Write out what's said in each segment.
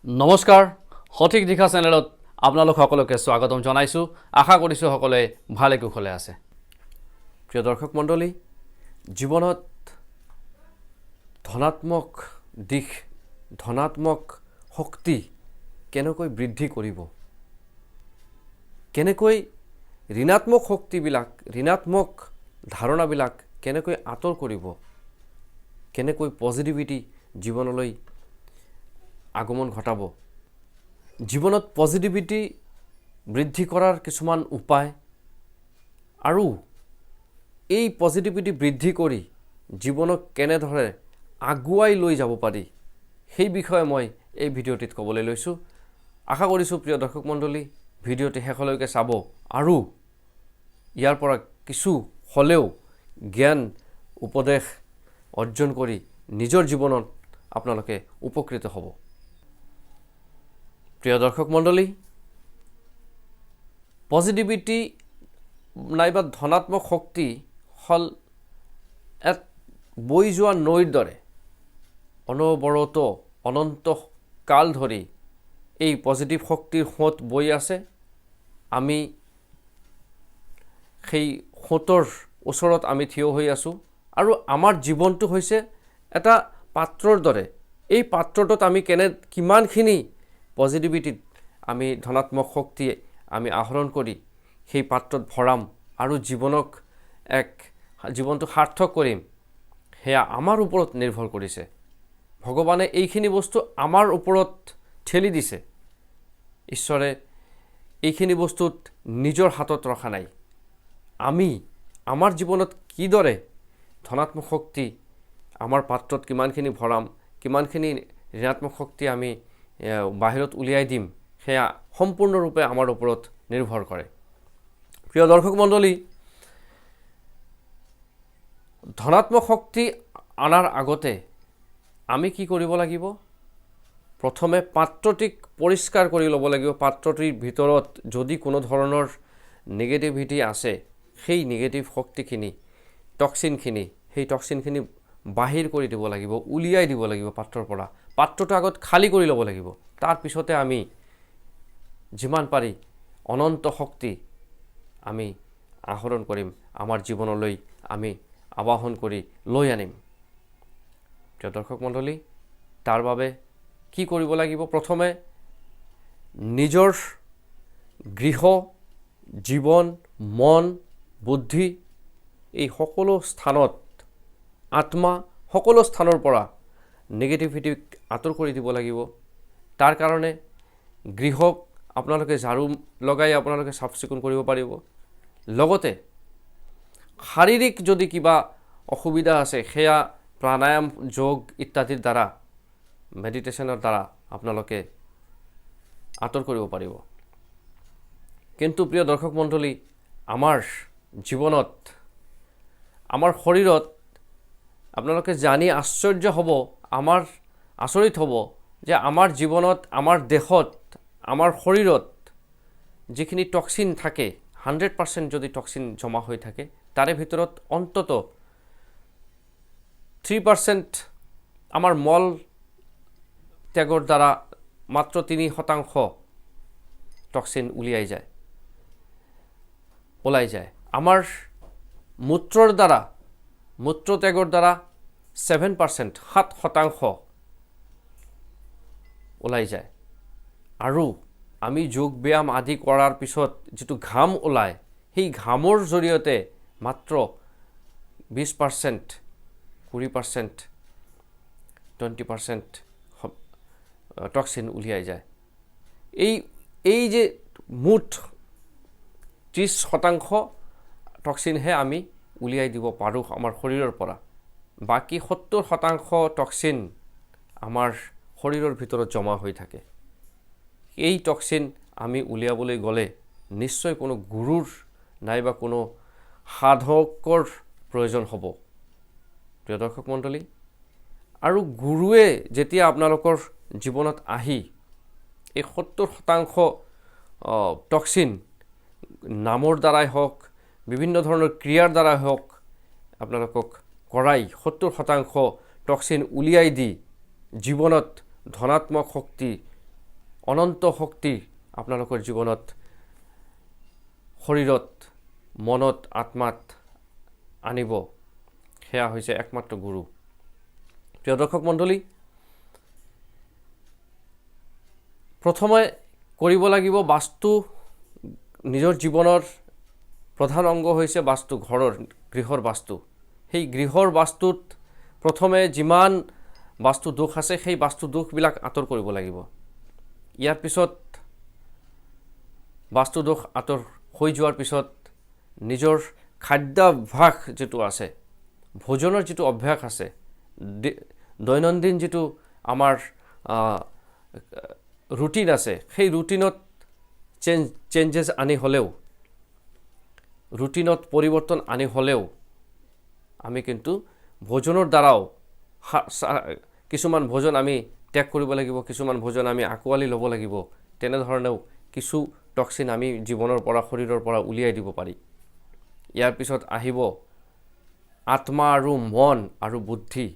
নমস্কাৰ সঠিক দিশা চেনেলত আপোনালোক সকলোকে স্বাগতম জনাইছো আশা কৰিছো সকলোৱে ভালে কুশলে আছে প্ৰিয় দৰ্শক মণ্ডলী জীৱনত ধনাত্মক দিশ ধনাত্মক শক্তি কেনেকৈ বৃদ্ধি কৰিব কেনেকৈ ঋণাত্মক শক্তিবিলাক ঋণাত্মক ধাৰণাবিলাক কেনেকৈ আঁতৰ কৰিব কেনেকৈ পজিটিভিটি জীৱনলৈ আগমন ঘটাব জীৱনত পজিটিভিটি বৃদ্ধি কৰাৰ কিছুমান উপায় আৰু এই পজিটিভিটি বৃদ্ধি কৰি জীৱনক কেনেদৰে আগুৱাই লৈ যাব পাৰি সেই বিষয়ে মই এই ভিডিঅ'টিত ক'বলৈ লৈছো আশা কৰিছো প্ৰিয় দৰ্শক মণ্ডলী ভিডিঅ'টি শেষলৈকে চাব আৰু ইয়াৰ পৰা কিছু হলেও জ্ঞান উপদেশ অৰ্জন কৰি নিজৰ জীৱনত আপোনালোকে উপকৃত হ'ব প্ৰিয় দৰ্শক মণ্ডলী পজিটিভিটি নাইবা ধনাত্মক শক্তি হল এক বৈ যোৱা নৈৰ দৰে অনবৰত অনন্ত কাল ধৰি এই পজিটিভ শক্তিৰ সোঁত বৈ আছে আমি সেই সোঁতৰ ওচৰত আমি থিয় হৈ আছো আৰু আমাৰ জীৱনটো হৈছে এটা পাত্ৰৰ দৰে এই পাত্ৰটোত আমি কিমানখিনি পজিটিভিটিত আমি ধনাত্মক শক্তি আমি আহৰণ কৰি সেই পাত্ৰত ভৰাম আৰু জীৱনটো সাৰ্থক কৰিম হেয়া আমাৰ ওপৰত নিৰ্ভৰ কৰিছে ভগৱানে এইখিনি বস্তু আমাৰ ওপৰত ঠেলি দিছে ঈশ্বৰে এইখিনি বস্তুত নিজৰ হাতত ৰখা নাই আমি আমাৰ জীৱনত কিদৰে ধনাত্মক শক্তি আমাৰ পাত্ৰত কিমানখিনি ভৰাম কিমানখিনি ঋণাত্মক শক্তি আমি বাহিৰত উলিয়াই দিম হেয়া সম্পূৰ্ণৰূপে আমাৰ ওপৰত নিৰ্ভৰ কৰে প্ৰিয় দৰ্শক মণ্ডলী ধনাত্মক শক্তি আনাৰ আগতে আমি কি কৰিব লাগিব প্ৰথমে পাত্ৰটিক পৰিষ্কাৰ কৰি ল'ব লাগিব পাত্ৰটিৰ ভিতৰত যদি কোনো ধৰণৰ নেগেটিভিটি আছে সেই নেগেটিভ শক্তিখিনি টক্সিনখিনি সেই টক্সিনখিনি বাহিৰ কৰি দিব লাগিব উলিয়াই দিব লাগিব পাত্ৰৰ পৰা পাত্ৰটো আগত খালি কৰি ল'ব লাগিব তাৰ পিছতে আমি যিমান পাৰি অনন্ত শক্তি আমি আহৰণ কৰিম আমাৰ জীৱনলৈ আমি আবাহন কৰি লৈ আনিম প্ৰিয় দৰ্শক মণ্ডলী তাৰ বাবে কি কৰিব লাগিব প্ৰথমে নিজৰ গৃহ জীৱন মন বুদ্ধি এই সকলো স্থানত আত্মা সকলো স্থানৰ পৰা নেগেটিভিটি আঁতৰ কৰি দিব লাগিব তাৰ কাৰণে গৃহক আপোনালোকে ঝাৰু লগাই আপোনালোকে চাফ চিকুণ কৰিব পাৰিব লগতে শাৰীৰিক যদি কিবা অসুবিধা আছে সেয়া প্ৰাণায়াম যোগ ইত্যাদিৰ দ্বাৰা মেডিটেশ্যনৰ দ্বাৰা আপোনালোকে আঁতৰ কৰিব পাৰিব কিন্তু প্ৰিয় দৰ্শক মণ্ডলী আমাৰ জীৱনত আমাৰ শৰীৰত আপোনালোকে জানি আশ্চৰ্য হ'ব আচৰিত হ'ব যে আমাৰ জীৱনত আমাৰ দেহত আমাৰ শৰীৰত যিখিনি টক্সিন থাকে 100% যদি টক্সিন জমা হৈ থাকে তাৰে ভিতৰত অন্তত 3% আমাৰ মল ত্যাগৰ দ্বাৰা মাত্ৰ 3% টক্সিন ওলাই যায় আমাৰ মূত্ৰৰ দ্বাৰা মূত্ৰ ত্যাগৰ দ্বাৰা 7% ওলাই যায় আৰু আমি যোগ ব্যায়াম আদি কৰাৰ পিছত যেটো ঘাম ওলায় সেই ঘামৰ জৰিয়তে মাত্ৰ 20% 20% 20% টক্সিন উলিয়াই যায় এই যে মুঠ 30% টক্সিনহে আমি উলিয়াই দিব পাৰোঁ আমাৰ শৰীৰৰ পৰা বাকি 70% টক্সিন আমাৰ শৰীৰৰ ভিতৰত জমা হৈ থাকে এই টক্সিন আমি উলিয়াবলৈ গ'লে নিশ্চয় কোনো গুৰুৰ নাইবা কোনো সাধকৰ প্ৰয়োজন হ'ব প্ৰিয় দৰ্শক মণ্ডলী আৰু গুৰুৱে যেতিয়া আপোনালোকৰ জীৱনত আহি এই 70% টক্সিন নামৰ দ্বাৰাই হওক বিভিন্ন ধৰণৰ ক্ৰিয়াৰ দ্বাৰাই হওক আপোনালোকক কৰাই 70% টক্সিন উলিয়াই দি জীৱনত ধনাত্মক শক্তি অনন্ত শক্তি আপোনালোকৰ জীৱনত শৰীৰত মনত আত্মাত আনিব সেয়া হৈছে একমাত্ৰ গুৰু প্ৰিয় দৰ্শক মণ্ডলী প্ৰথমে কৰিব লাগিব বাস্তু নিজৰ জীৱনৰ প্ৰধান অংগ হৈছে বাস্তু গৃহৰ বাস্তু সেই গৃহৰ বাস্তুত প্ৰথমে যিমান বাস্তু দোষ আছে সেই বাস্তু দোষবিলাক আঁতৰ কৰিব লাগিব ইয়াৰ পিছত বাস্তু দোষ আঁতৰ হৈ যোৱাৰ পিছত নিজৰ খাদ্যাভ্যাস যেটো আছে ভোজনৰ যেটো অভ্যাস আছে দৈনন্দিন যেটো আমাৰ ৰুটিন আছে সেই ৰুটিনত চেঞ্জেছ আনি হলেও ৰুটিনত পৰিৱৰ্তন আনি হলেও আমি কিন্তু ভোজনৰ দ্বাৰাও কিছুমান ভোজন আমি ত্যাগ কৰিব লাগিব কিছুমান ভোজন আমি আকোৱালি ল'ব লাগিব তেনে ধৰণেও কিছু টক্সিন আমি জীৱনৰ পৰা শৰীৰৰ পৰা উলিয়াই দিব পাৰি ইয়াৰ পিছত আহিব আত্মা আৰু মন আৰু বুদ্ধি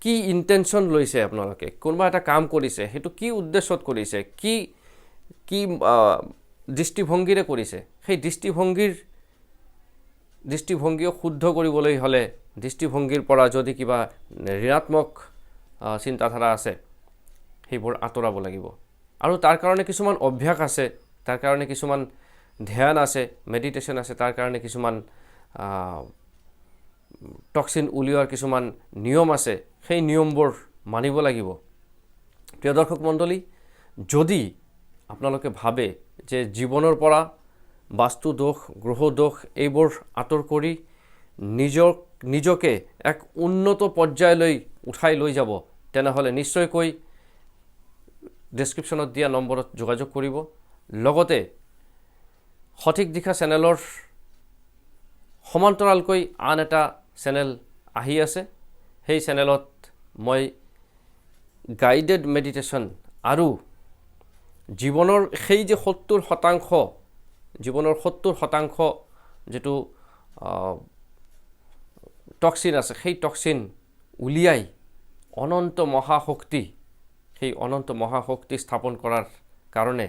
কি ইন্টেনশন লৈছে আপোনালোকে কোনবা এটা কাম কৰিছে হেতু কি উদ্দেশ্যত কৰিছে কি দৃষ্টিভংগীৰে কৰিছে সেই দৃষ্টিভংগী শুদ্ধ কৰিবলৈ হলে দৃষ্টিভংগীৰ পৰা যদি কিবা ঋণাত্মক চিন্তাধাৰা আছে সেইবোৰ আঁতৰাব লাগিব আৰু তাৰ কাৰণে কিছুমান অভ্যাস আছে তাৰ কাৰণে কিছুমান ধ্যান আছে মেডিটেশন আছে তাৰ কাৰণে কিছুমান টক্সিন উলিওৱাৰ কিছুমান নিয়ম আছে সেই নিয়মবোৰ মানিব লাগিব প্ৰিয় দৰ্শক মণ্ডলী যদি আপোনালোকে ভাবে যে জীৱনৰ পৰা বাস্তু দোষ গ্ৰহ দোষ এইবোৰ আঁতৰ কৰি নিজকে এক উন্নত পৰ্যায়লৈ উঠাই লৈ যাব তেনেহলে নিশ্চয়কৈ ডেসক্ৰিপশ্যনত দিয়া নম্বৰত যোগাযোগ কৰিব লগতে সঠিক দিশা চেনেলৰ সমান্তৰালকৈ আন এটা চেনেল আহি আছে সেই চেনেলত মই গাইডেড মেডিটেশন আৰু জীৱনৰ সেই যে 70% জীৱনৰ 70% যেটো টক্সিন আছে সেই টক্সিন উলিয়াই অনন্ত মহাশক্তি সেই অনন্ত মহাশক্তি স্থাপন কৰাৰ কাৰণে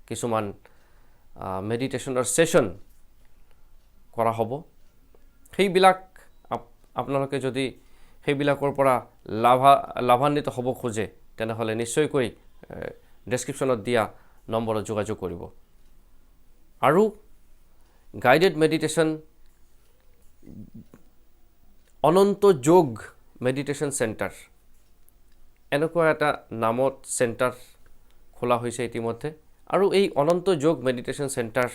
কিছুমান মেডিটেশনৰ সেশন কৰা হ'ব সেইবিলাক আপোনালোকে যদি সেইবিলাকৰ পৰা লাভান্বিত হ'ব খোজে তেনেহলে নিশ্চয়কৈ ডেসক্ৰিপশ্যনত দিয়া নম্বৰত যোগাযোগ কৰিব আৰু গাইডেড মেডিটেশন অনন্ত যোগ মেডিটেশন সেন্টাৰ এনেকুৱা এটা নামত সেন্টাৰ খোলা হৈছে ইতিমধ্যে আৰু এই অনন্ত যোগ মেডিটেশন সেন্টাৰ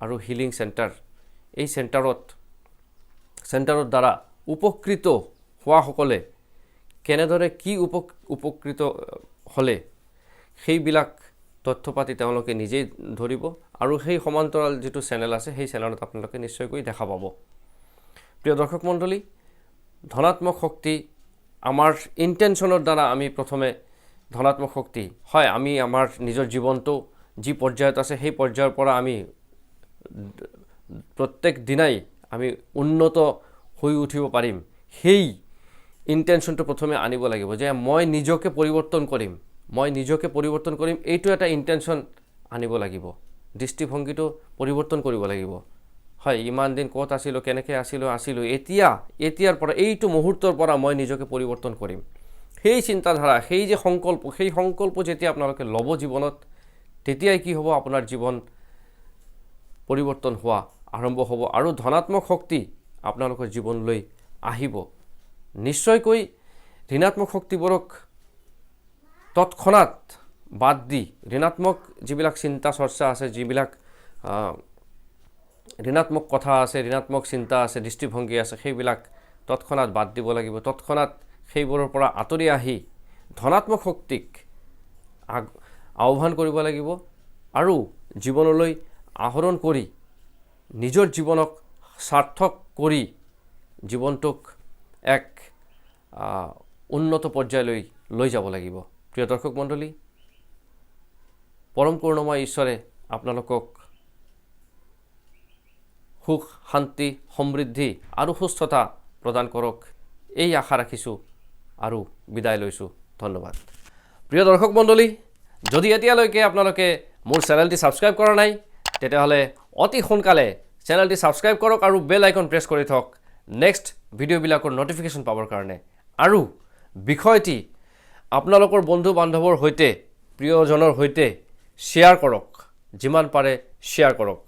আৰু হিলিং সেন্টাৰ এই সেন্টাৰৰ দ্বাৰা উপকৃত হোৱা সকলে কেনেদৰে কি উপকৃত হলে সেইবিলাক তথ্যপাতি তেওঁলোকে নিজেই ধৰিব আৰু সেই সমান্তৰাল যেটো চেনেল আছে সেই চেনেলত আপোনালোকে নিশ্চয়কৈ দেখা পাব প্ৰিয় দৰ্শক মণ্ডলী ধনাত্মক শক্তি আমাৰ ইন্টেনশনৰ দ্বাৰা আমি প্ৰথমে ধনাত্মক শক্তি হয় আমি আমাৰ নিজৰ জীৱনটো যি পৰ্যায়ত আছে সেই পৰ্যায়ৰ পৰা আমি প্ৰত্যেক দিনাই আমি উন্নত হৈ উঠিব পাৰিম সেই ইন্টেনশনটো প্ৰথমে আনিব লাগিব যে মই নিজকে পৰিৱৰ্তন কৰিম এইটো এটা ইন্টেনশন আনিব লাগিব দৃষ্টিভংগীটো পৰিৱৰ্তন কৰিব লাগিব হয় ইমান দিন ক'ত আছিলো কেনেকৈ আছিলো এতিয়াৰ পৰা এইটো মুহূৰ্তৰ পৰা মই নিজকে পৰিৱৰ্তন কৰিম সেই চিন্তাধাৰা সেই যে সংকল্প যেতিয়া আপোনালোকে ল'ব জীৱনত তেতিয়াই কি হ'ব আপোনাৰ জীৱন পৰিৱৰ্তন হোৱা আৰম্ভ হ'ব আৰু ধনাত্মক শক্তি আপোনালোকৰ জীৱনলৈ আহিব নিশ্চয়কৈ ঋণাত্মক শক্তিবোৰক তৎক্ষণাত বাদ দি ঋণাত্মক যিবিলাক চিন্তা চৰ্চা আছে যিবিলাক ঋণাত্মক কথা আছে ঋণাত্মক চিন্তা আছে দৃষ্টিভংগী আছে সেইবিলাক তৎক্ষণাত বাদ দিব লাগিব তৎক্ষণাত সেইবোৰৰ পৰা আঁতৰি আহি ধনাত্মক শক্তিক আহ্বান কৰিব লাগিব আৰু জীৱনলৈ আহৰণ কৰি নিজৰ জীৱনক সাৰ্থক কৰি জীৱনটোক এক উন্নত পৰ্যায়লৈ লৈ যাব লাগিব প্ৰিয় দৰ্শক মণ্ডলী পৰম কৰুণাময় ঈশ্বৰে আপোনালোকক সুখ শান্তি সমৃদ্ধি আৰু সুস্থতা প্ৰদান কৰক এই আশা ৰাখিছোঁ আৰু বিদায় লৈছোঁ ধন্যবাদ প্ৰিয় দৰ্শক মণ্ডলী যদি এতিয়ালৈকে আপোনালোকে মোৰ চেনেলটি ছাবস্ক্ৰাইব কৰা নাই তেতিয়াহ'লে অতি সোনকালে চেনেলটি ছাবস্ক্ৰাইব কৰক আৰু বেল আইকন প্ৰেছ কৰি থওক নেক্সট ভিডিঅ'বিলাকৰ নটিফিকেশ্যন পাবৰ কাৰণে আৰু বিষয়টি আপোনালোকৰ বন্ধু বান্ধৱৰ সৈতে প্ৰিয়জনৰ সৈতে শ্বেয়াৰ কৰক যিমান পাৰে শ্বেয়াৰ কৰক